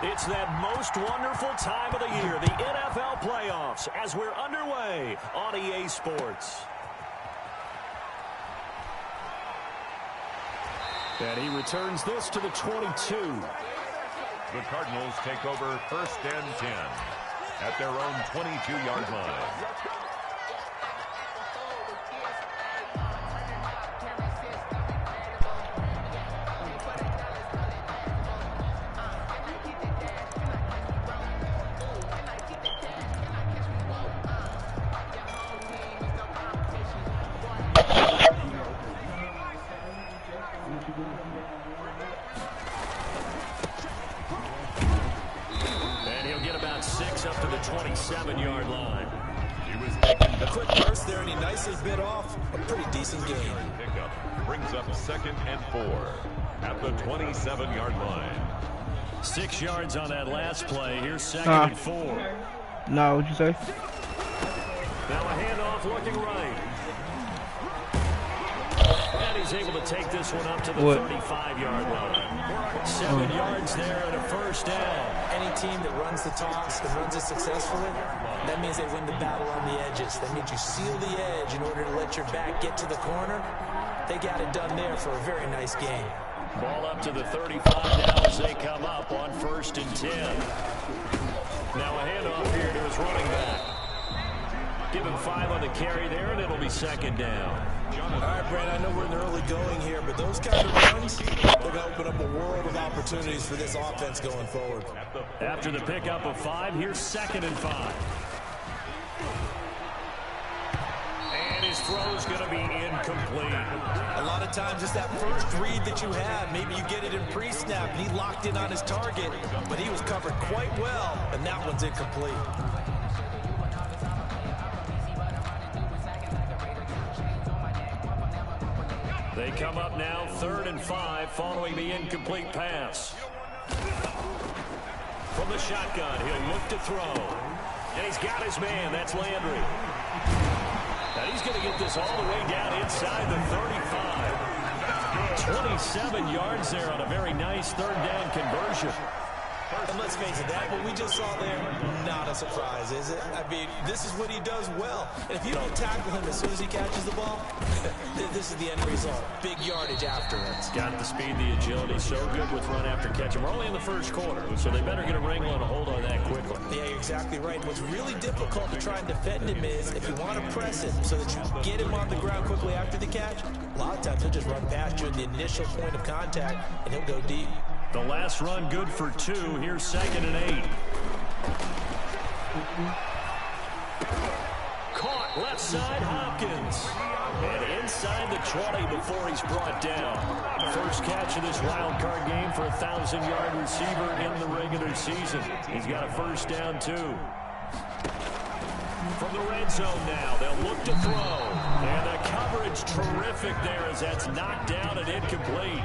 It's that most wonderful time of the year, the NFL playoffs, as we're underway on EA Sports. And he returns this to the 22. The Cardinals take over 1st and 10 at their own 22-yard line. And he'll get about 6 up to the 27-yard line. He was taken a quick burst there, and he nicely bit off a pretty decent gain. Pickup brings up 2nd and 4 at the 27-yard line. 6 yards on that last play. Here's 2nd and 4. No, what'd you say? Now a handoff looking right. And he's able to take this one up to the 35-yard line. 7 yards there and a first down. Any team that runs the toss and runs it successfully, that means they win the battle on the edges. That means you seal the edge in order to let your back get to the corner. They got it done there for a very nice game. Ball up to the 35 now as they come up on 1st and 10. Now a handoff here to his running back. Give him 5 on the carry there, and it'll be 2nd down. All right, Brad, I know we're in the early going here, but those kind of runs, they're going to open up a world of opportunities for this offense going forward. After the pickup of 5, here's 2nd and 5. And his throw's going to be incomplete. A lot of times it's that first read that you have. Maybe you get it in pre-snap, and he locked in on his target, but he was covered quite well, and that one's incomplete. They come up now 3rd and 5 following the incomplete pass. From the shotgun, he'll look to throw. And he's got his man. That's Landry. And he's going to get this all the way down inside the 35. 27 yards there on a very nice 3rd down conversion. And let's face it, that what we just saw there, not a surprise, is it? I mean, this is what he does well. And if you don't tackle him as soon as he catches the ball, this is the end result. Big yardage afterwards. Got the speed, the agility, so good with run after catch. We're only in the 1st quarter, so they better get a wrangle and a hold on that quickly. Yeah, you're exactly right. What's really difficult to try and defend him is if you want to press him so that you get him on the ground quickly after the catch, a lot of times he'll just run past you at the initial point of contact, and he'll go deep. The last run good for 2. Here's 2nd and 8. Caught left side, Hopkins. And inside the 20 before he's brought down. First catch of this wild card game for a 1,000-yard receiver in the regular season. He's got a first down, too. From the red zone now, they'll look to throw. And the coverage terrific there as that's knocked down and incomplete.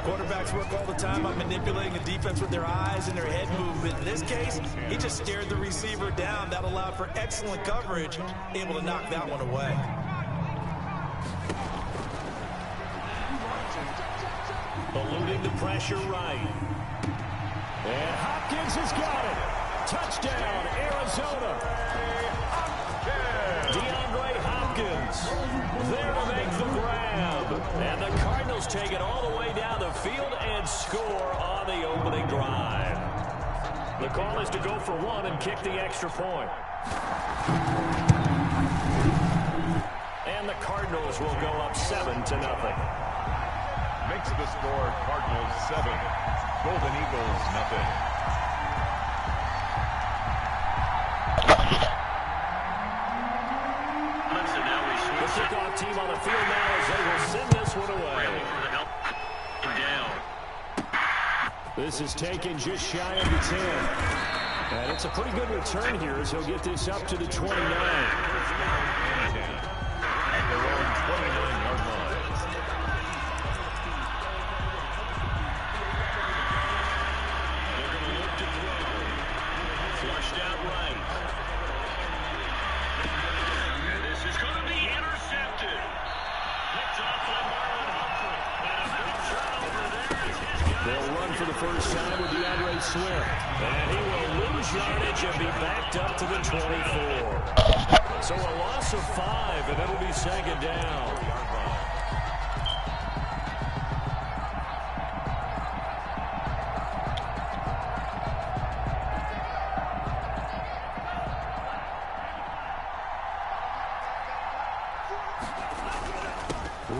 Quarterbacks work all the time on manipulating the defense with their eyes and their head movement. In this case, he just stared the receiver down. That allowed for excellent coverage, able to knock that one away. Eluding the pressure right. And Hopkins has got it. Touchdown, Arizona. DeAndre Hopkins there to make the grab. And the Cardinals take it all the way down the field and score on the opening drive. The call is to go for 1 and kick the extra point. And the Cardinals will go up 7-0. Makes the score Cardinals 7, Golden Eagles nothing. The kickoff team on the field now as they will send this one away. This is taken just shy of the 10. And it's a pretty good return here as he'll get this up to the 29. At their own 29-yard line. They're going to look to throw. Flushed out right. This is going to be intercepted. Picked off by Marlon Humphrey. And a big turnover there as his guys. They'll run for the first time for DeAndre Swift. And he will lose yardage and be backed up to the 24. So a loss of 5, and it'll be second down.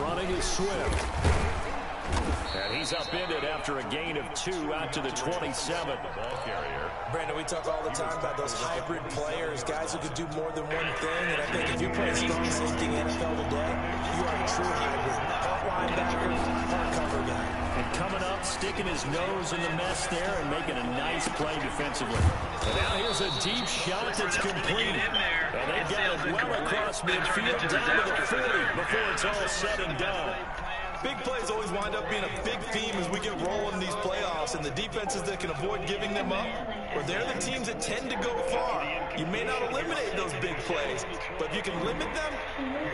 Running is Swift. And he's upended after a gain of 2 out to the 27. The ball carrier. Brandon, we talk all the time about those hybrid players, guys who could do more than one thing. And I think if you play strong safety in the NFL today, you are a true hybrid. Part linebacker, part cover guy. And coming up, sticking his nose in the mess there and making a nice play defensively. And now here's a deep shot that's complete. And they've got it well across midfield down to the 40 before it's all said and done. Big plays always wind up being a big theme as we get rolling in these playoffs, and the defenses that can avoid giving them up, or they're the teams that tend to go far. You may not eliminate those big plays, but if you can limit them,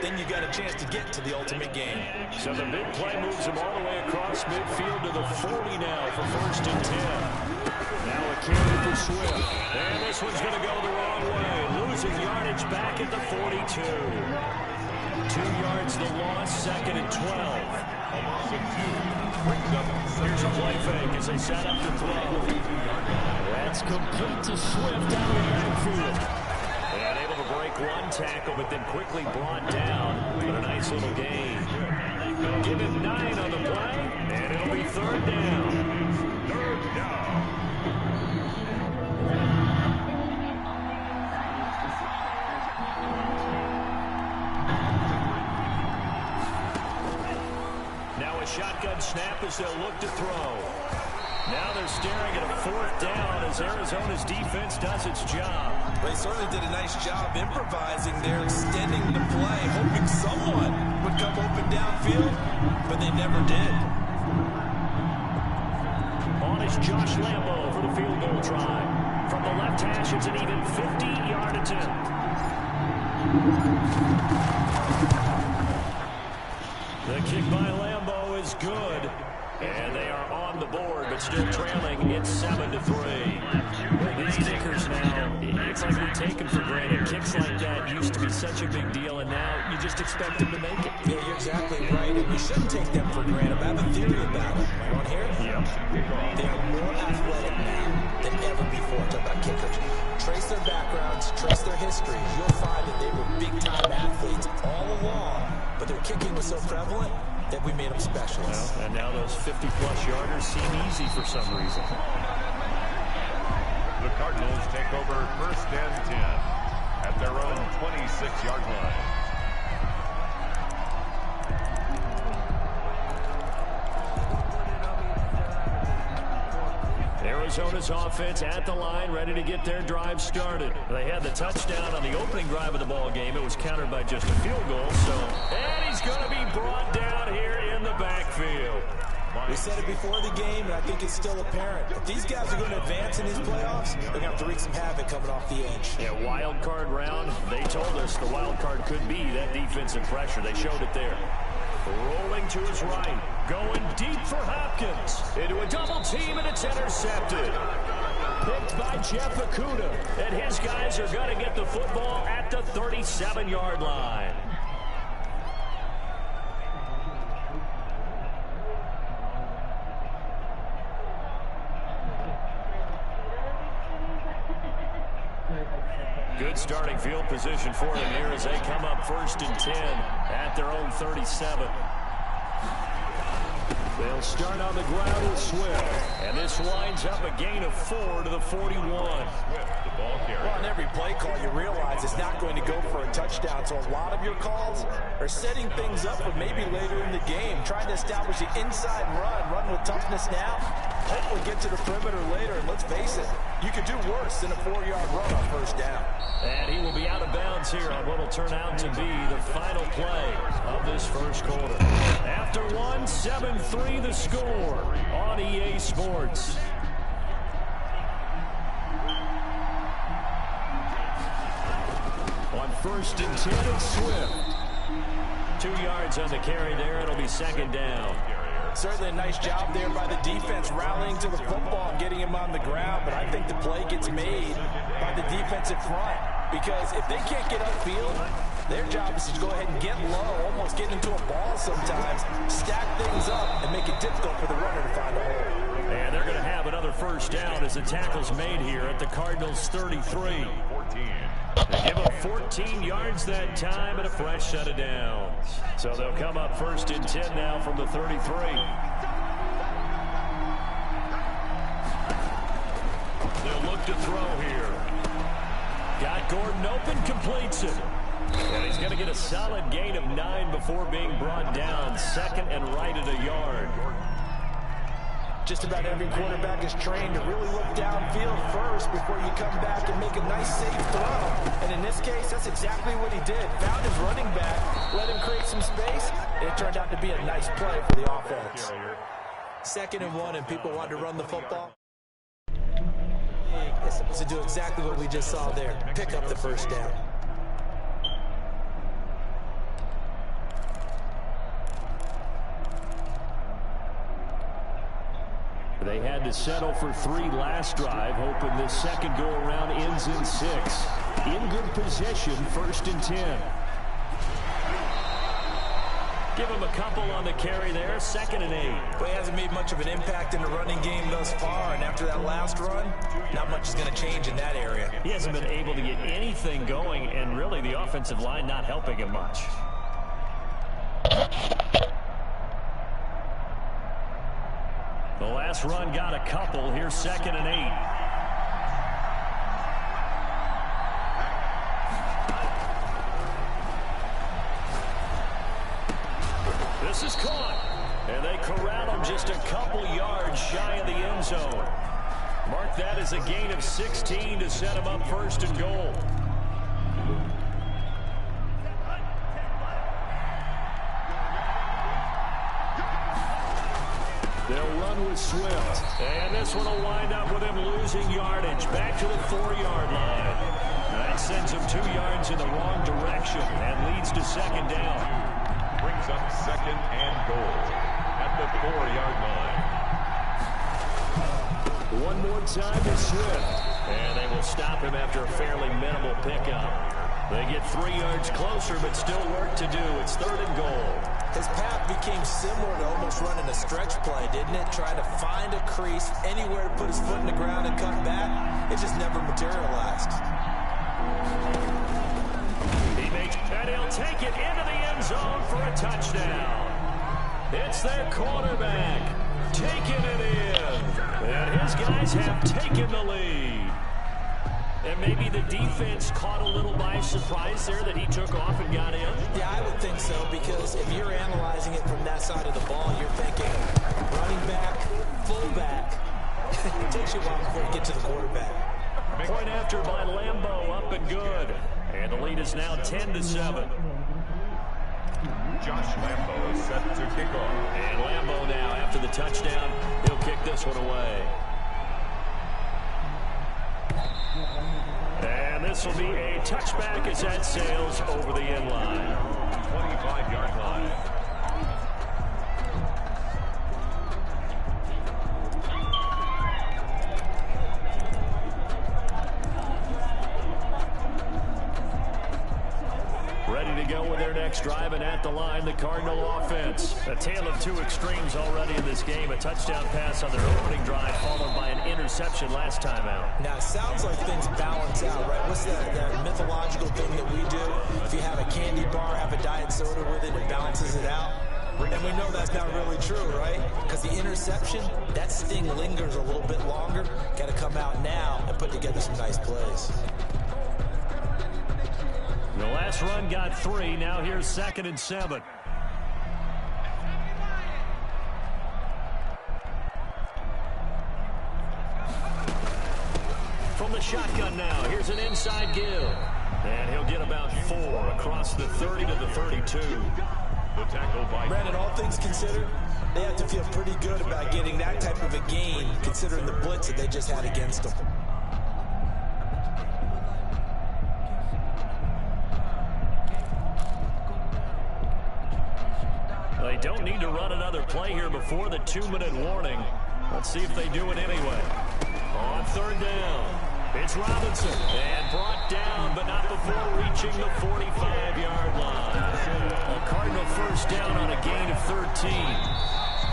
then you got a chance to get to the ultimate game. So the big play moves them all the way across midfield to the 40 now for 1st and 10. Now a carry for Swift. And this one's going to go the wrong way. Losing yardage back at the 42. 2 yards the loss, 2nd and 12. Here's a play fake as they set up to throw. That's complete to Swift down the backfield. And able to break one tackle, but then quickly brought down with a nice little gain. Give him 9 on the play, and it'll be 3rd down. 3rd down. A shotgun snap as they'll look to throw. Now they're staring at a 4th down as Arizona's defense does its job. They certainly did a nice job improvising there, extending the play, hoping someone would come open downfield, but they never did. On is Josh Lambo for the field goal try. From the left hash, it's an even 50-yard attempt. The kick by Lambo is good. And they are on the board, but still trailing. It's 7-3. These kickers now, it's like we take them for granted. Kicks like that used to be such a big deal, and now you just expect them to make it. Yeah, you're exactly right, and you shouldn't take them for granted. I have a theory about it. You want to hear it? Yep. They are more athletic now than ever before. Talk about kickers. Trace their backgrounds, trace their histories. You'll find that they were big-time athletes all along, but their kicking was so prevalent that we made them specialists. Well, and now those 50-plus yarders seem easy for some reason. The Cardinals take over 1st and 10 at their own 26-yard line. Arizona's offense at the line, ready to get their drive started. They had the touchdown on the opening drive of the ball game. It was countered by just a field goal. And he's going to be brought down here in the backfield. We said it before the game, and I think it's still apparent. If these guys are going to advance in these playoffs, they're going to have to wreak some havoc coming off the edge. Yeah, wild card round. They told us the wild card could be that defensive pressure. They showed it there. Rolling to his right. Going deep for Hopkins. Into a double team, and it's intercepted. Picked by Jeff Okudah. And his guys are going to get the football at the 37-yard line. Good starting field position for them here as they come up 1st and 10 at their own 37. They'll start on the ground with Swift. And this winds up a gain of 4 to the 41. The ball carrier. Well, on every play call, you realize it's not going to go for a touchdown. So a lot of your calls are setting things up for maybe later in the game, trying to establish the inside run with toughness now. Hopefully get to the perimeter later. And let's face it, you could do worse than a 4-yard run on 1st down. And he will be out of bounds here on what will turn out to be the final play of this 1st quarter. After 1, 7-3 the score on EA Sports. On 1st and 10, it's Swift. 2 yards on the carry there. It'll be 2nd down. Certainly a nice job there by the defense, rallying to the football and getting him on the ground. But I think the play gets made by the defensive front. Because if they can't get upfield, their job is to go ahead and get low, almost get into a ball sometimes, stack things up, and make it difficult for the runner to find a hole. And they're going to have another first down as the tackle's made here at the Cardinals' 33. They give up 14 yards that time and a fresh set of downs. So they'll come up 1st and 10 now from the 33. They'll look to throw here. Got Gordon open, completes it. And he's going to get a solid gain of 9 before being brought down. 2nd and right at a yard. Just about every quarterback is trained to really look downfield first before you come back and make a nice, safe throw. And in this case, that's exactly what he did. Found his running back, let him create some space, and it turned out to be a nice play for the offense. 2nd and 1, and people wanted to run the football. It's supposed to do exactly what we just saw there. Pick up the first down. They had to settle for 3 last drive, hoping this second go-around ends in 6. In good possession, 1st and 10. Give him a couple on the carry there, 2nd and 8. Well, he hasn't made much of an impact in the running game thus far, and after that last run, not much is going to change in that area. He hasn't been able to get anything going, and really the offensive line not helping him much. The last run got a couple. Here's 2nd and 8. This is caught. And they corral him just a couple yards shy of the end zone. Mark that as a gain of 16 to set him up 1st and goal. They'll run with Swift. And this one will wind up with him losing yardage. Back to the 4-yard line. That sends him 2 yards in the wrong direction and leads to 2nd down. Brings up 2nd and goal at the 4-yard line. One more time to Swift. And they will stop him after a fairly minimal pickup. They get 3 yards closer, but still work to do. It's 3rd and goal. His path became similar to almost running a stretch play, didn't it? Trying to find a crease, anywhere to put his foot in the ground and cut back. It just never materialized. He makes, and he'll take it into the end zone for a touchdown. It's their quarterback taking it in. And his guys have taken the lead. And maybe the defense caught a little by surprise there that he took off and got in? Yeah, I would think so, because if you're analyzing it from that side of the ball, you're thinking running back, fullback. It takes you a while before you get to the quarterback. Point after by Lambo, up and good. And the lead is now 10-7. Josh Lambo is set to kick off. And Lambo now, after the touchdown, he'll kick this one away. And this will be a touchback as that sails over the end line. 25-yard line. Ready to go with their next drive, and at the line, the Cardinal offense. A tale of 2 extremes already in this game. A touchdown pass on their opening drive, followed by an interception last time out. Now, it sounds like things balance out, right? What's that mythological thing that we do? If you have a candy bar, have a diet soda with it, it balances it out. And we know that's not really true, right? Because the interception, that sting lingers a little bit longer. Got to come out now and put together some nice plays. The last run got 3. Now here's 2nd and 7. From the shotgun now, here's an inside give. And he'll get about 4 across the 30 to the 32. The tackle by Brandon, all things considered, they have to feel pretty good about getting that type of a gain, considering the blitz that they just had against them. They don't need to run another play here before the 2-minute warning. Let's see if they do it anyway. On 3rd down, it's Robinson. And brought down, but not before reaching the 45-yard line. A Cardinal first down on a gain of 13.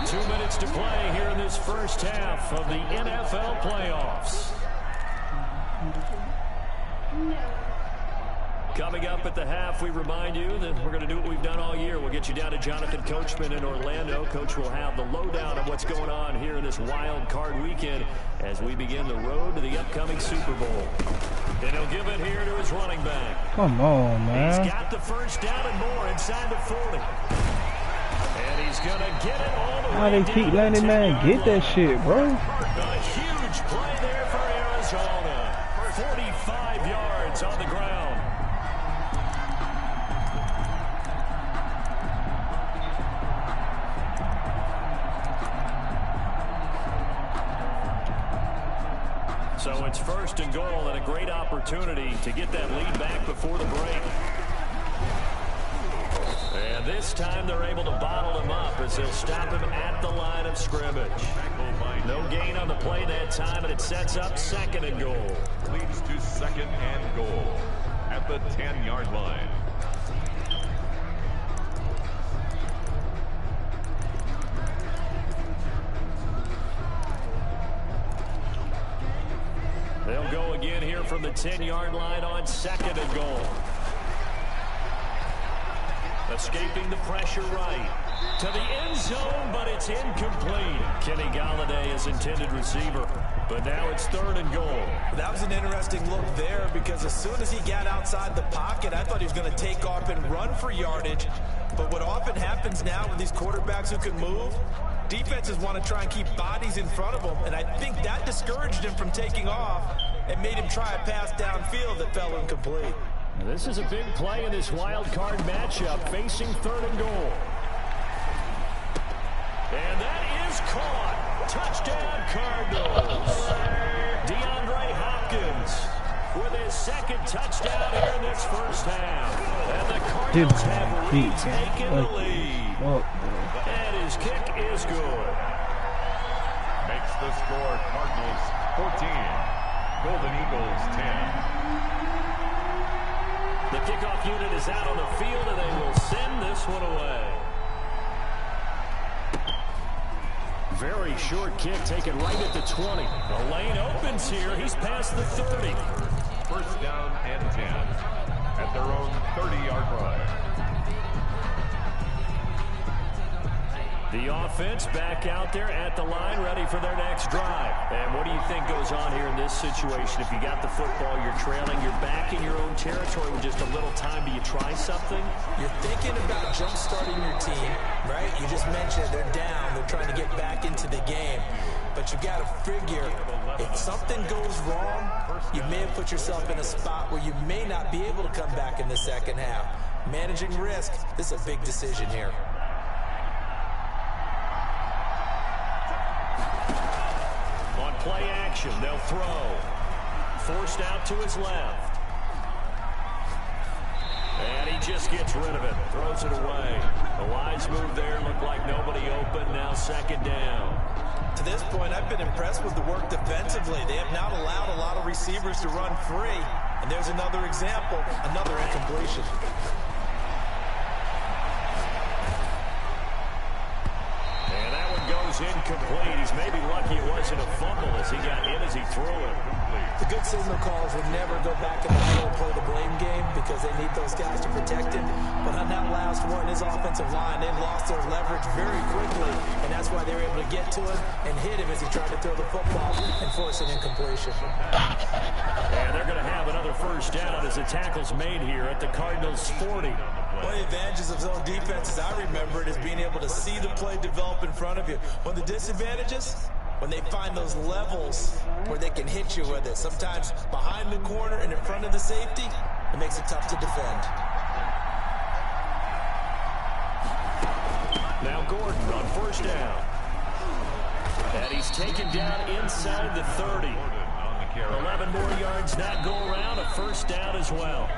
2 minutes to play here in this first half of the NFL playoffs. Coming up at the half, we remind you that we're going to do what we've done all year. We'll get you down to Jonathan Coachman in Orlando. Coach will have the lowdown of what's going on here in this wild card weekend as we begin the road to the upcoming Super Bowl. And he'll give it here to his running back. Come on, man. He's got the first down and more inside the 40. And he's going to get it all the way How they down keep letting man get that shit, bro? A huge play there for Arizona. 45 yards on the ground. So it's 1st and goal and a great opportunity to get that lead back before the break. And this time they're able to bottle him up as they'll stop him at the line of scrimmage. No gain on the play that time, and it sets up 2nd and goal. Leads to 2nd and goal at the 10-yard line. They'll go again here from the 10-yard line on 2nd and goal. Escaping the pressure right to the end zone, but it's incomplete. Kenny Golladay is intended receiver, but now it's 3rd and goal. That was an interesting look there because as soon as he got outside the pocket, I thought he was going to take off and run for yardage. But what often happens now with these quarterbacks who can move, defenses want to try and keep bodies in front of them, and I think that discouraged him from taking off and made him try a pass downfield that fell incomplete. This is a big play in this wild card matchup, facing 3rd and goal. And that is caught. Touchdown, Cardinals. DeAndre Hopkins with his 2nd touchdown here in this first half. And the Cardinals have retaken the lead. And his kick is good. Makes the score Cardinals 14, Golden Eagles 10. The kickoff unit is out on the field, and they will send this one away. Very short kick taken right at the 20. The lane opens here. He's past the 30. First down and 10 at their own 30-yard line. The offense back out there at the line, ready for their next drive. And what do you think goes on here in this situation? If you got the football, you're trailing, you're back in your own territory with just a little time. Do you try something? You're thinking about jump-starting your team, right? You just mentioned it. They're down. They're trying to get back into the game. But you got to figure, if something goes wrong, you may have put yourself in a spot where you may not be able to come back in the second half. Managing risk, this is a big decision here. Play action, they'll throw. Forced out to his left. And he just gets rid of it. Throws it away. A wise move there. Looked like nobody open. Now 2nd down. To this point, I've been impressed with the work defensively. They have not allowed a lot of receivers to run free. And there's another example, another incompletion. Incomplete. He's maybe lucky it wasn't a fumble as he got in as he threw it. The good signal calls would never go back in the huddle and play the blame game because they need those guys to protect him. But on that last one, his offensive line, they've lost their leverage very quickly, and that's why they were able to get to him and hit him as he tried to throw the football and force an incompletion. And they're going to have another first down as the tackle's made here at the Cardinals' 40. One of the advantages of zone defense, as I remember it, is being able to see the play develop in front of you. One of the disadvantages, when they find those levels where they can hit you with it. Sometimes behind the corner and in front of the safety, it makes it tough to defend. Now Gordon on first down. And he's taken down inside the 30. 11 more yards that go around, a first down as well.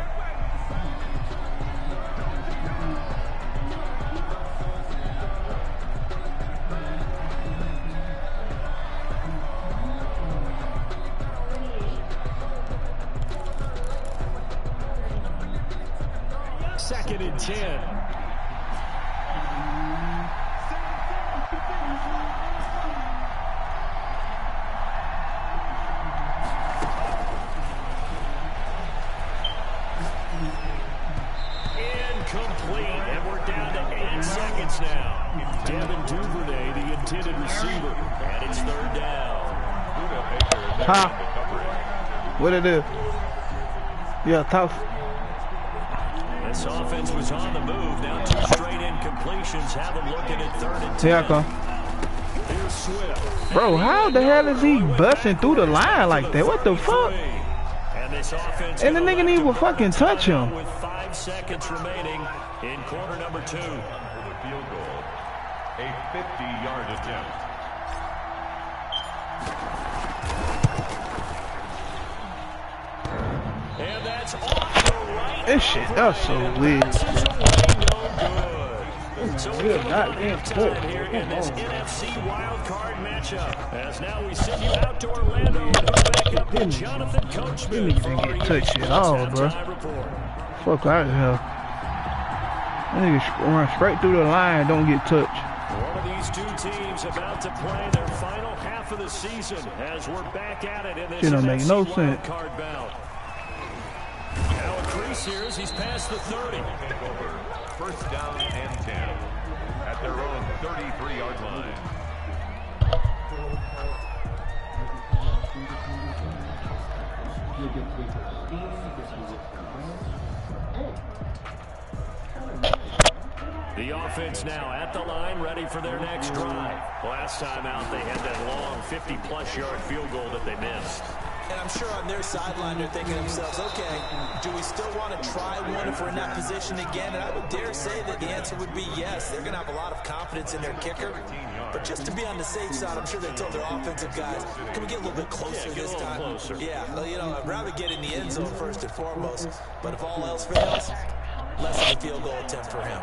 2nd and 10. Incomplete, and we're down to 8 seconds now. Devin Duvernay, the intended receiver, and it's 3rd down. What it is? Yeah, tough. This offense was on the move. Now 2 straight incompletions have them looking at 3rd and 10. Here I come. Here's Swift. Bro, how the hell is he busting through the line like that? What the fuck? And this offense And the nigga didn't even fucking touch him. with 5 seconds remaining in quarter number 2. For the field goal, a 50-yard attempt. And that's off the right. This shit, that's so weird. This is away, no good. So we Good, go not to damn halftime good. here in this NFC wild card matchup. As now we send you out to Orlando and hook back up with Jonathan Coachman. Them niggas didn't get touched at all, bro. Fuck out of here. That nigga run straight through the line, don't get touched. One of these 2 teams about to play their final half of the season as we're back at it in this Shit don't make NFC no wild sense. card bout. Now a crease here as he's past the 30. Take over. 1st down and 10 at their own 33-yard line. The offense now at the line, ready for their next drive. Last time out, they had that long 50-plus yard field goal that they missed. And I'm sure on their sideline they're thinking to themselves, okay, do we still want to try one if we're in that position again? And I would dare say that the answer would be yes. They're going to have a lot of confidence in their kicker. But just to be on the safe side, I'm sure they told their offensive guys, can we get a little bit closer this time? Closer. Yeah, well, you know, I'd rather get in the end zone first and foremost. But if all else fails, less of a field goal attempt for him.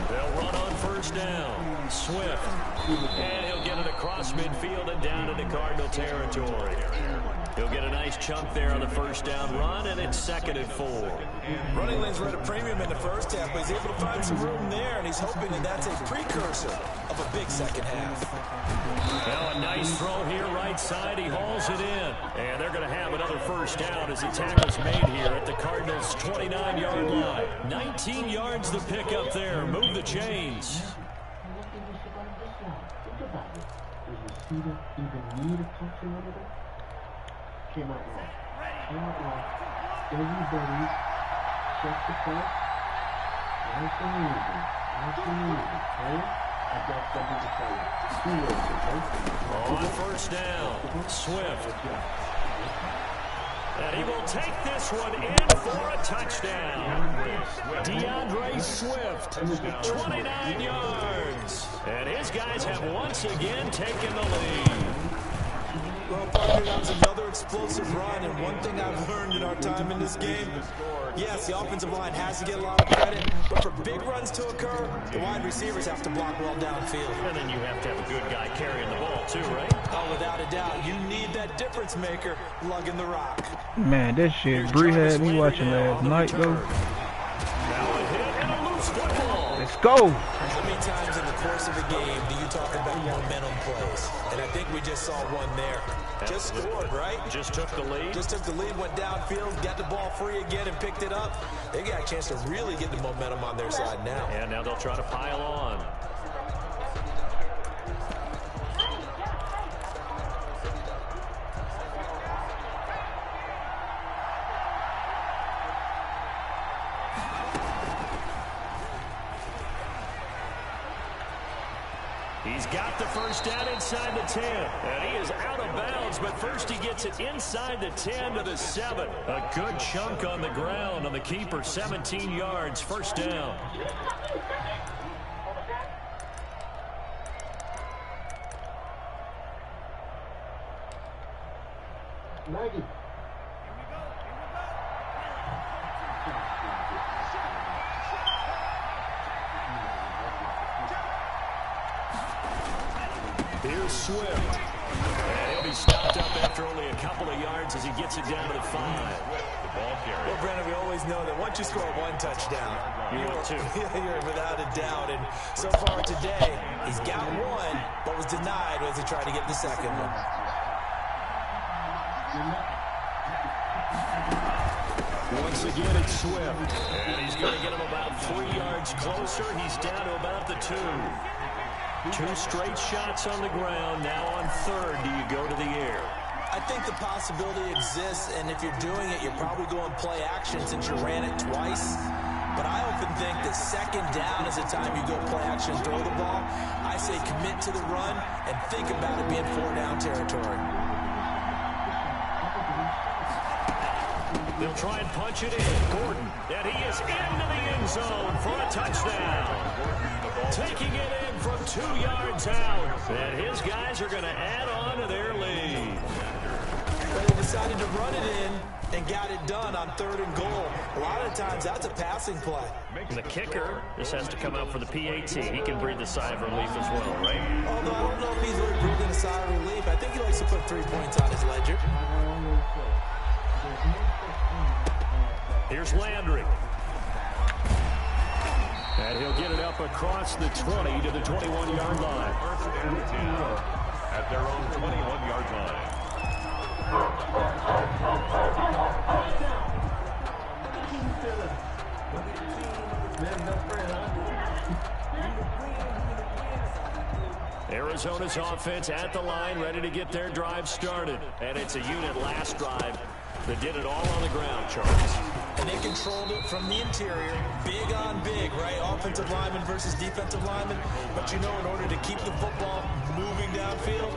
They'll run on 1st down. Swift. And he'll get it across midfield and down into Cardinal territory. He'll get a nice chunk there on the 1st down run, and it's 2nd and 4. Running lanes were at a premium in the first half, but he's able to find some room there, and he's hoping that that's a precursor of a big second half. Now a nice throw here right side. He hauls it in. And they're going to have another 1st down as the tackle's made here at the Cardinals' 29-yard line. 19 yards to pick up there. Move the chains. Came out wrong. Everybody check the play. Nice and easy. Okay? I got something to tell you. 2 words, okay? On 1st down, Swift. And he will take this one in for a touchdown. DeAndre Swift, 29 yards. And his guys have once again taken the lead. Well, partner, that was another explosive run, and one thing I've learned in our time in this game, yes, the offensive line has to get a lot of credit, but for big runs to occur, the wide receivers have to block well downfield. And then you have to have a good guy carrying the ball too, right? Oh, without a doubt, you need that difference maker lugging the rock. Man, that shit Bree had me watching last night, though. Now a hit and a loose football. Let's go. How many times in the course of a game do you talk about momentum plays? And I think we just saw one there. Just scored, right? Just took the lead. Just took the lead, went downfield, got the ball free again and picked it up. They got a chance to really get the momentum on their side now. And now they'll try to pile on. He's got the 1st down inside the 10. And he is out of bounds, but first he gets it inside the 10 to the 7. A good chunk on the ground on the keeper, 17 yards, 1st down. Maggie. Here's Swift. And he'll be stopped up after only a couple of yards as he gets it down to the 5. The ball carrier. Well, Brandon, we always know that once you score one touchdown, You want two. You're without a doubt. And so far today, he's got one, but was denied as he tried to get the second one. Once again, it's Swift. And he's going to get him about 3 yards closer. He's down to about the 2. 2 straight shots on the ground. Now on third, do you go to the air? I think the possibility exists, and if you're doing it, you're probably going play action since you ran it twice. But I often think that second down is the time you go play action and throw the ball. I say commit to the run and think about it being 4-down territory. They'll try and punch it in. Gordon, and he is into the end zone for a touchdown. Taking it in from 2 yards out. And his guys are going to add on to their lead. But they decided to run it in and got it done on 3rd and goal. A lot of times, that's a passing play. And the kicker just has to come out for the PAT. He can breathe a sigh of relief as well, right? Although I don't know if he's really breathing a sigh of relief. I think he likes to put 3 points on his ledger. Here's Landry. And he'll get it up across the 20 to the 21-yard line. First and 10 at their own 21-yard line. Arizona's offense at the line, ready to get their drive started. And it's a unit last drive that did it all on the ground, Charles. And they controlled it from the interior, big on big, right? Offensive lineman versus defensive lineman. But you know, in order to keep the football moving downfield,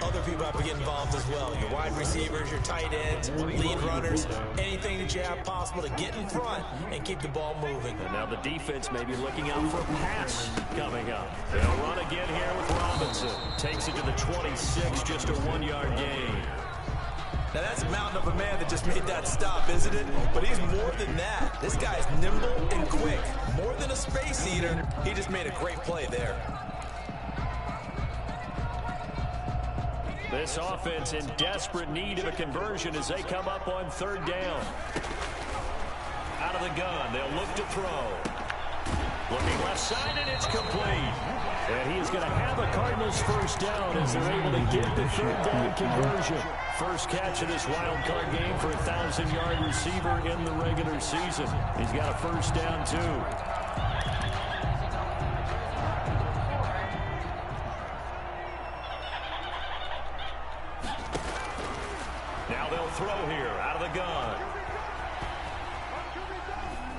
other people have to get involved as well. Your wide receivers, your tight ends, lead runners, anything that you have possible to get in front and keep the ball moving. And now the defense may be looking out for a pass coming up. They'll run again here with Robinson. Takes it to the 26, just a 1-yard gain. Now that's a mountain of a man that just made that stop, isn't it? But he's more than that. This guy's nimble and quick. More than a space eater, he just made a great play there. This offense in desperate need of a conversion as they come up on 3rd down. Out of the gun, they'll look to throw. Looking left side, and it's complete. And he is going to have a Cardinals first down as they're able to get the 3rd down conversion. First catch of this wild card game for a 1,000-yard receiver in the regular season. He's got a first down, too. Now they'll throw here out of the gun.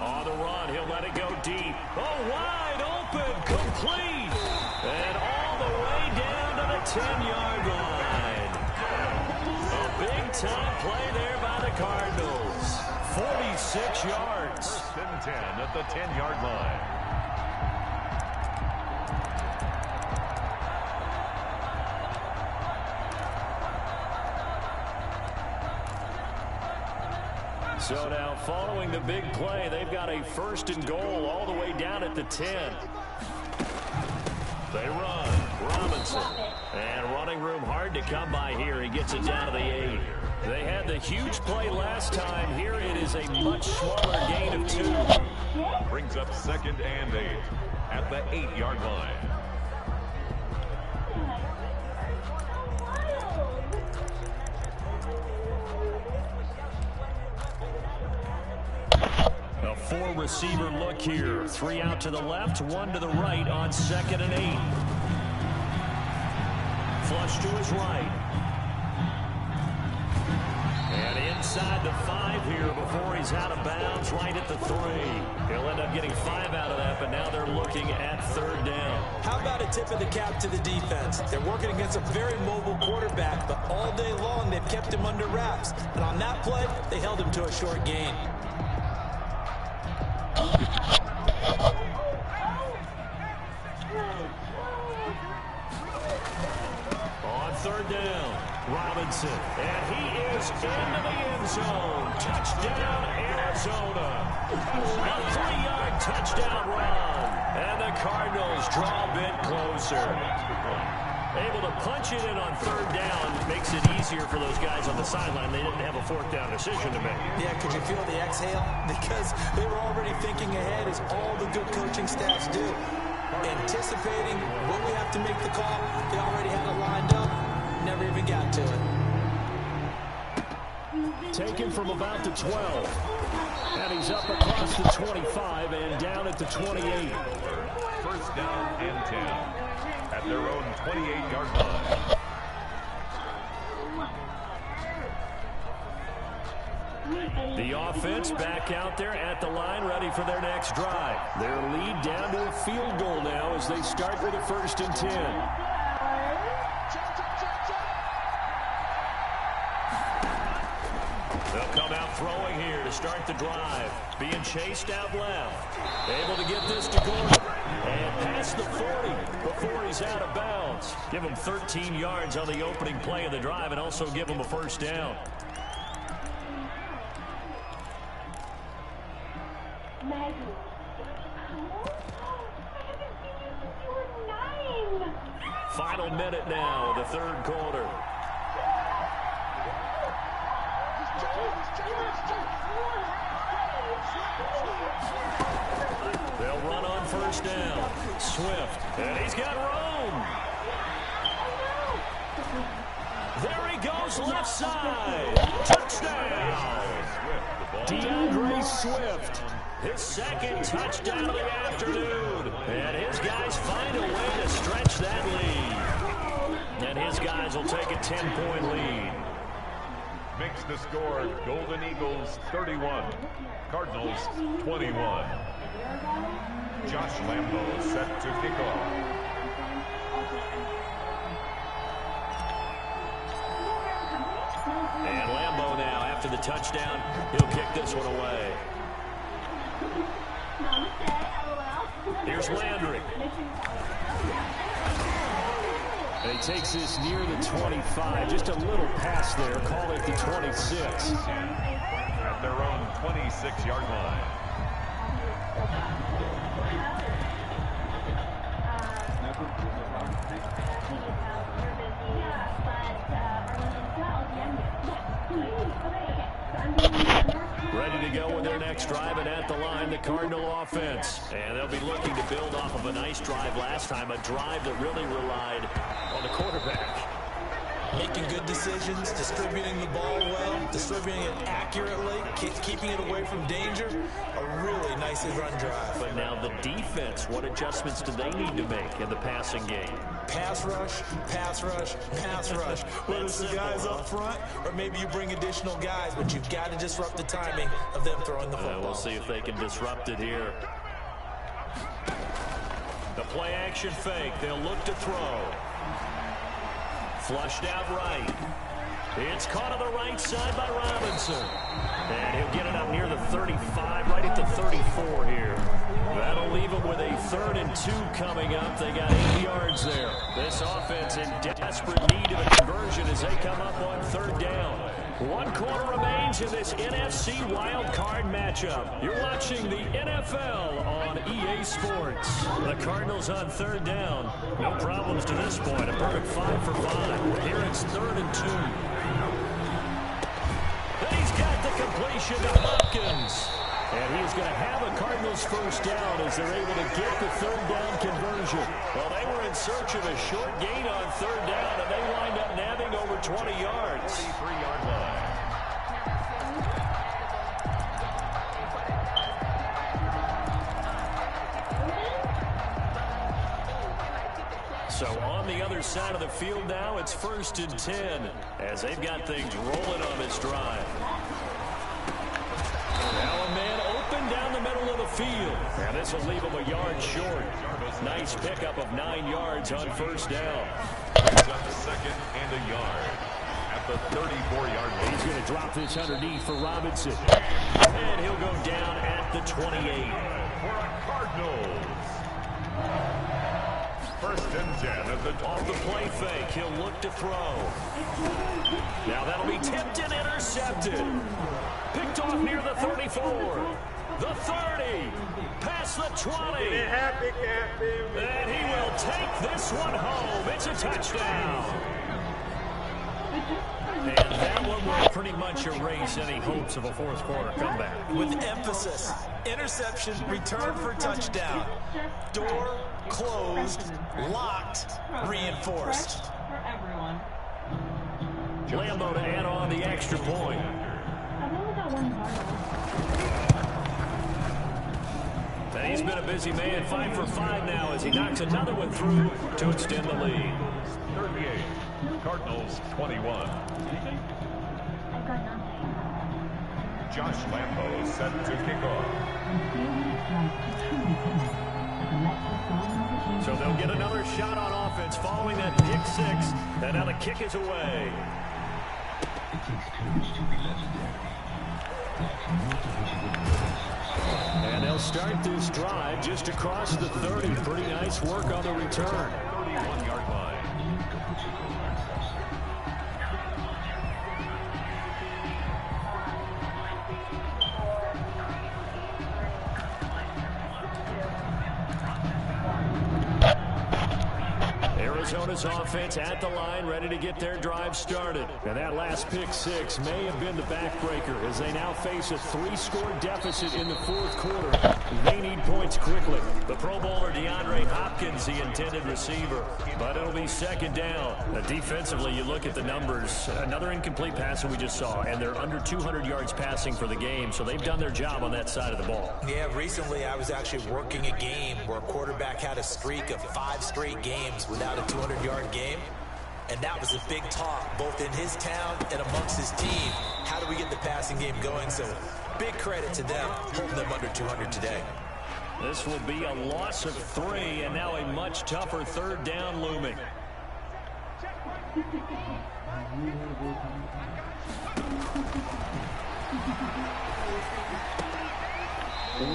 On the run, he'll let it go deep. Oh, wide open, complete. And all the way down to the 10-yard line. A big-time play there by the Cardinals. 46 yards. First and 10 at the 10-yard line. So now, following the big play, they've got a 1st and goal all the way down at the 10. They run. Robinson. And running room hard to come by here. He gets it down to the 8. They had the huge play last time. Here it is a much smaller gain of 2. Brings up 2nd and 8 at the 8-yard line. A 4-receiver look here. 3 out to the left, 1 to the right on 2nd and 8. Flush to his right. And inside the 5 here before he's out of bounds, right at the 3. He'll end up getting 5 out of that, but now they're looking at 3rd down. How about a tip of the cap to the defense? They're working against a very mobile quarterback, but all day long they've kept him under wraps. And on that play, they held him to a short gain. On 3rd down, Robinson, and he is into the end zone. Touchdown, Arizona. A 3-yard touchdown run, and the Cardinals draw a bit closer. Able to punch it in on third down. Makes it easier for those guys on the sideline. They didn't have a fourth down decision to make. Yeah, could you feel the exhale? Because they were already thinking ahead, as all the good coaching staffs do. Anticipating when we have to make the call. They already had it lined up. Never even got to it. Taken from about the 12. And he's up across the 25 and down at the 28. First down and 10 at their own 28-yard line. The offense back out there at the line, ready for their next drive. Their lead down to a field goal now as they start with a 1st and 10. They'll come out throwing here to start the drive. Being chased out left. Able to get this to Gordon. And past the 40 before he's out of bounds. Give him 13 yards on the opening play of the drive and also give him a 1st down. Final minute now of the 3rd quarter. They'll run on 1st down. Swift, and he's got room. There he goes, left side. Touchdown. DeAndre Swift. His 2nd touchdown of the afternoon. And his guys find a way to stretch that lead. And his guys will take a 10-point lead. Makes the score Golden Eagles 31, Cardinals 21. Josh Lambo set to kick off. And Lambo now, after the touchdown, he'll kick this one away. Here's Landry. And he takes this near the 25. Just a little pass there. Call it the 26. At their own 26-yard line. Ready to go with their next drive, and at the line, the Cardinal offense. And they'll be looking to build off of a nice drive last time, a drive that really relied on the quarterback. Making good decisions, distributing the ball well, distributing it accurately, keeping it away from danger. A really nicely run drive. But now the defense, what adjustments do they need to make in the passing game? Pass rush, pass rush, pass rush. Whether it's the guys up front or maybe you bring additional guys, but you've got to disrupt the timing of them throwing the football. We'll see if they can disrupt it here. The play action fake. They'll look to throw. Flushed out right. It's caught on the right side by Robinson. And he'll get it up near the 35, right at the 34 here. That'll leave him with a 3rd and 2 coming up. They got 8 yards there. This offense in desperate need of a conversion as they come up on 3rd down. 1 quarter remains in this NFC wild card matchup. You're watching the NFL on EA Sports. The Cardinals on 3rd down. No problems to this point. A perfect 5 for 5. Here it's 3rd and 2. Then he's got the completion to Hopkins. And he's going to have a Cardinals 1st down as they're able to get the 3rd down conversion. Well, they were in search of a short gain on 3rd down, and they wind up nabbing over 20 yards. 33-yard line. So on the other side of the field now, it's 1st and 10 as they've got things rolling on this drive. Now a man open down the middle of the field. And this will leave him a yard short. Nice pickup of 9 yards on 1st down. It's up 2nd and a yard at the 34-yard line. He's going to drop this underneath for Robinson. And he'll go down at the 28. For a Cardinals. 1st and 10 at the Off the play fake, he'll look to throw. Now that'll be tipped and intercepted. Picked off near the 34. the 30, past the 20. And he will take this one home. It's a touchdown. And that one will pretty much erase any hopes of a fourth quarter comeback. With emphasis, interception, return for touchdown. Door closed, locked, reinforced. Lambo to add on the extra point. And he's been a busy man, 5 for 5 now as he knocks another one through to extend the lead. 38, Cardinals 21. Josh Lambo set to kick off. So they'll get another shot on offense following that pick 6. And now the kick is away. And they'll start this drive just across the 30. Pretty nice work on the return. 31-yard line. Arizona's offense at the line, ready to get their drive started. And that last pick 6 may have been the backbreaker as they now face a 3-score deficit in the fourth quarter. They need points quickly. The Pro Bowler DeAndre Hopkins, the intended receiver. But it'll be second down. Defensively, you look at the numbers. Another incomplete pass that we just saw, and they're under 200 yards passing for the game, so they've done their job on that side of the ball. Yeah, recently I was actually working a game where a quarterback had a streak of 5 straight games without a 200-yard game. And that was a big talk, both in his town and amongst his team. How do we get the passing game going? So big credit to them, holding them under 200 today. This will be a loss of 3, and now a much tougher third down looming.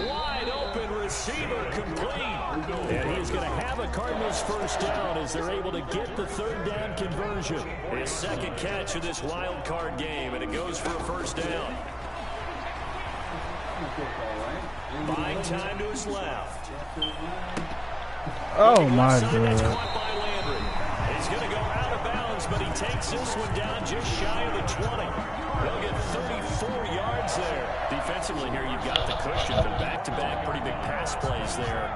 Wide open receiver complete. And he's going to have a Cardinals first down as they're able to get the third down conversion. His second catch of this wild card game, and it goes for a first down. Buying time to his left. Oh my God. God. He's going to go out of bounds, but he takes this one down just shy of the 20. They'll get 34 yards there. Defensively here, you've got the cushion, but back-to-back pretty big pass plays there.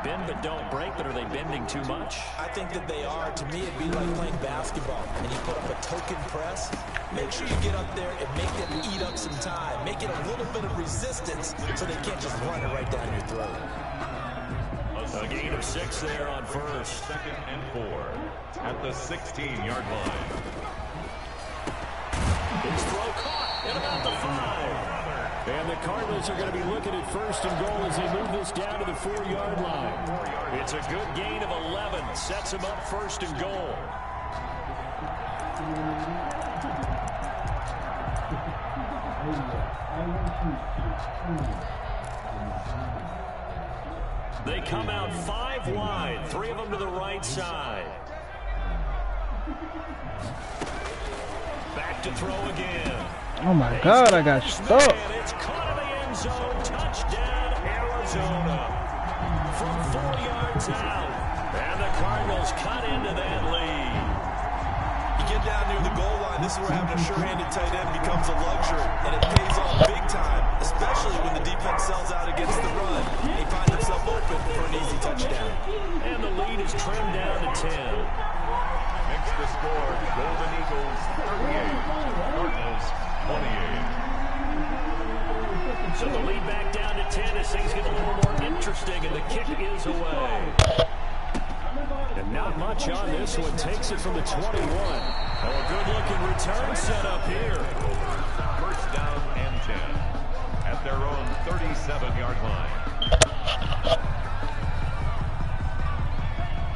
Bend but don't break, but are they bending too much? I think that they are. To me, it'd be like playing basketball, and you put up a token press. Make sure you get up there and make them eat up some time. Make it a little bit of resistance so they can't just run it right down your throat. A gain of 6 there on first. 2nd and 4 at the 16-yard line. His throw caught at about the 5. And the Cardinals are going to be looking at first and goal as they move this down to the 4-yard line. It's a good gain of 11. Sets them up first and goal. They come out 5 wide, 3 of them to the right side. Back to throw again. Oh my God, I got stuck. It's caught in the end zone. Touchdown, Arizona. From 4 yards out. And the Cardinals cut into that lead. You get down near the goal line, this is where having a sure-handed tight end becomes a luxury. And it pays off big time, especially when the defense sells out against the run. They find themselves open for an easy touchdown. And the lead is trimmed down to 10. Extra score, Golden Eagles 38, Cardinals 28. So the lead back down to 10 as things get a little more interesting, and the kick is away. And not much on this one. Takes it from the 21. Oh, a good-looking return set up here. First down and 10 at their own 37-yard line.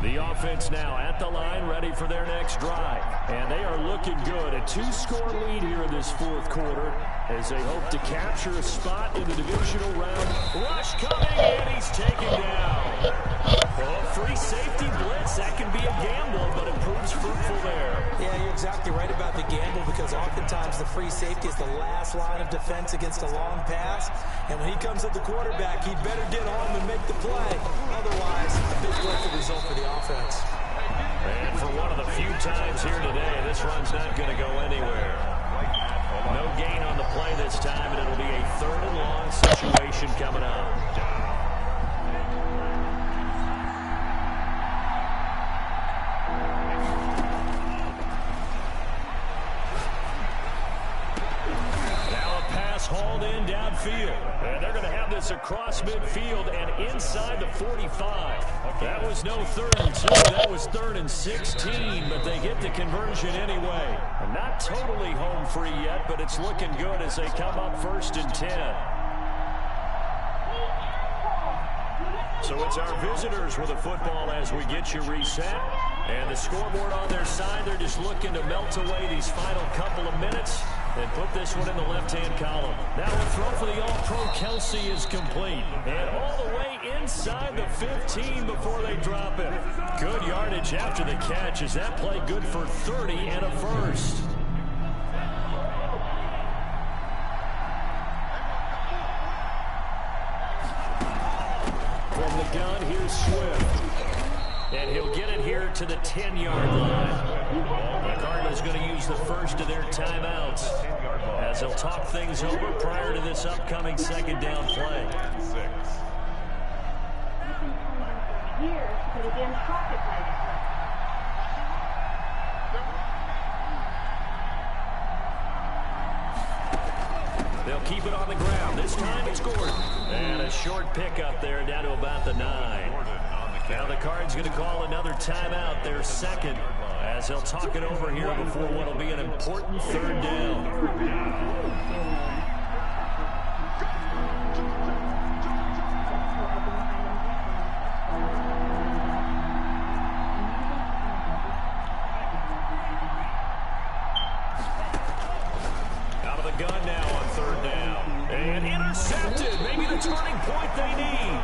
The offense now at the line, ready for their next drive. And they are looking good. A 2-score lead here in this fourth quarter as they hope to capture a spot in the divisional round. Rush coming, and he's taken down. Well, a free safety blitz, that can be a gamble, but it proves fruitful there. Yeah, Yeah, you're exactly right about the gamble because oftentimes the free safety is the last line of defense against a long pass. And when he comes at the quarterback, he'd better get home and make the play. Otherwise, a big play for the result for the offense. And for one of the few times here today, this run's not going to go anywhere. No gain on the play this time, and it'll be a 3rd and long situation coming up. Hauled in downfield. And they're going to have this across midfield and inside the 45. That was no 3rd and 2. That was 3rd and 16, but they get the conversion anyway. Not totally home free yet, but it's looking good as they come up 1st and 10. So it's our visitors with the football as we get you reset. And the scoreboard on their side, they're just looking to melt away these final couple of minutes and put this one in the left-hand column. Now the throw for the All-Pro Kelsey is complete. And all the way inside the 15 before they drop it. Good yardage after the catch. Is that play good for 30 and a first? From the gun, here's Swift. And he'll get it here to the 10-yard line. The Cardinals going to use the first of their timeouts as they'll talk things over prior to this upcoming 2nd down play. They'll keep it on the ground. This time it's Gordon. And a short pickup there down to about the 9. Now the Cards going to call another timeout, their 2nd, as they'll talk it over here before what will be an important 3rd down. Out of the gun now on 3rd down. And intercepted. Maybe the turning point they need.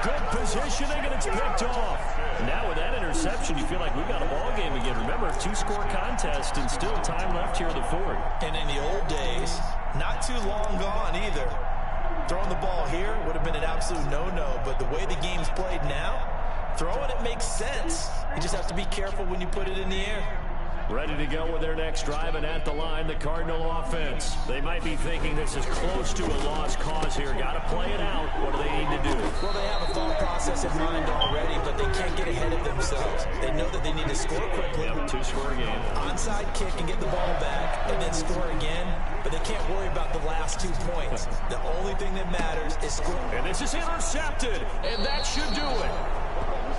Good positioning, and it's picked off. Now with that interception, you feel like we've got a ball game again. Remember, 2-score contest and still time left here in the 4th. And in the old days, not too long gone either. Throwing the ball here would have been an absolute no-no, but the way the game's played now, throwing it makes sense. You just have to be careful when you put it in the air. Ready to go with their next drive, and at the line, the Cardinal offense. They might be thinking this is close to a lost cause here. Got to play it out. What do they need to do? Well, they have a thought process in mind already, but they can't get ahead of themselves. They know that they need to score quickly. Yep, 2-score game. Onside kick and get the ball back, and then score again. But they can't worry about the last 2 points. The only thing that matters is scoring. And this is intercepted, and that should do it.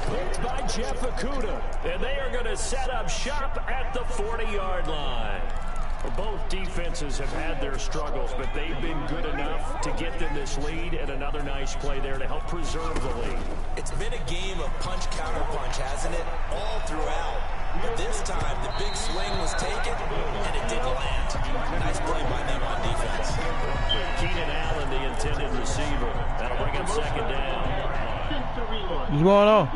Picked by Jeff Okudah, and they are going to set up shop at the 40-yard line. Well, both defenses have had their struggles, but they've been good enough to get them this lead, and another nice play there to help preserve the lead. It's been a game of punch-counter-punch, hasn't it? All throughout. But this time, the big swing was taken, and it didn't land. Nice play by them on defense. Keenan Allen, the intended receiver. That'll bring up 2nd down. What's going on?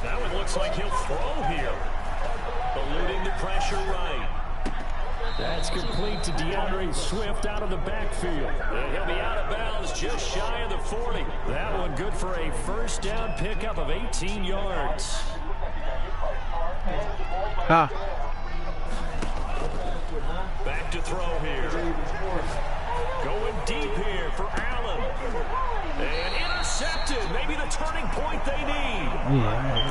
Now it looks like he'll throw here. Eluding the pressure right. That's complete to DeAndre Swift out of the backfield. And he'll be out of bounds just shy of the 40. That one good for a 1st down pickup of 18 yards. Back to throw here. Going deep here for Allen. And intercepted. Maybe the turning point they need.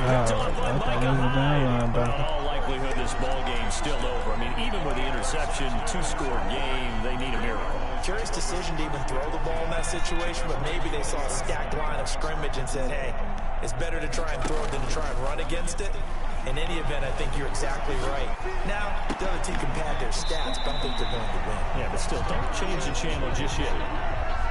Picked off by Micah Hyde. But in all likelihood, this ball game's still over. I mean, even with the interception, 2-score game, they need a miracle. Curious decision to even throw the ball in that situation, but maybe they saw a stacked line of scrimmage and said, hey, it's better to try and throw it than to try and run against it. In any event, I think you're exactly right. Now, the other team can pad their stats, but I don't think they're going to win. Yeah, but still, don't change the channel just yet.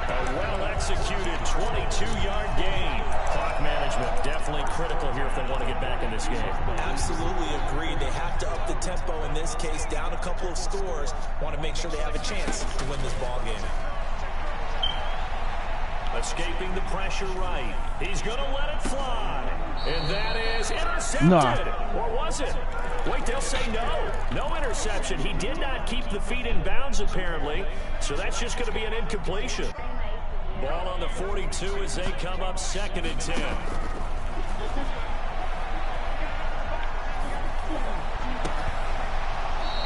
A well-executed 22-yard gain. Clock management definitely critical here if they want to get back in this game. Absolutely agreed. They have to up the tempo in this case, down a couple of scores. Want to make sure they have a chance to win this ball game. Escaping the pressure right. He's going to let it fly. And that is intercepted. Nah. Or was it? Wait, they'll say no. No interception. He did not keep the feet in bounds, apparently. So that's just going to be an incompletion. Ball on the 42 as they come up 2nd and 10.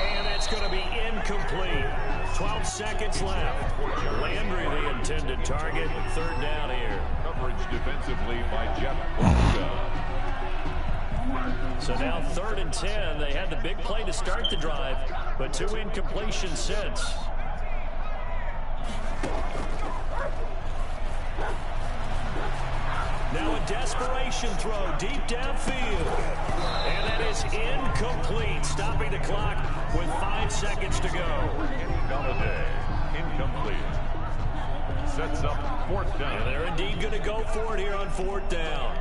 And that's going to be incomplete. 12 seconds left. Landry, the intended target. 3rd down here. Coverage defensively by Jeff Okudah. So now 3rd and 10. They had the big play to start the drive, but 2 incompletions since. Now a desperation throw deep downfield. And that is incomplete, stopping the clock with 5 seconds to go. Galladay, incomplete. Sets up 4th down. And they're indeed going to go for it here on 4th down.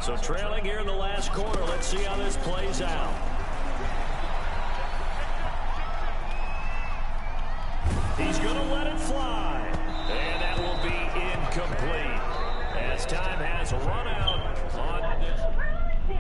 So trailing here in the last quarter. Let's see how this plays out. He's going to let it fly. And that will be incomplete, as time has run out on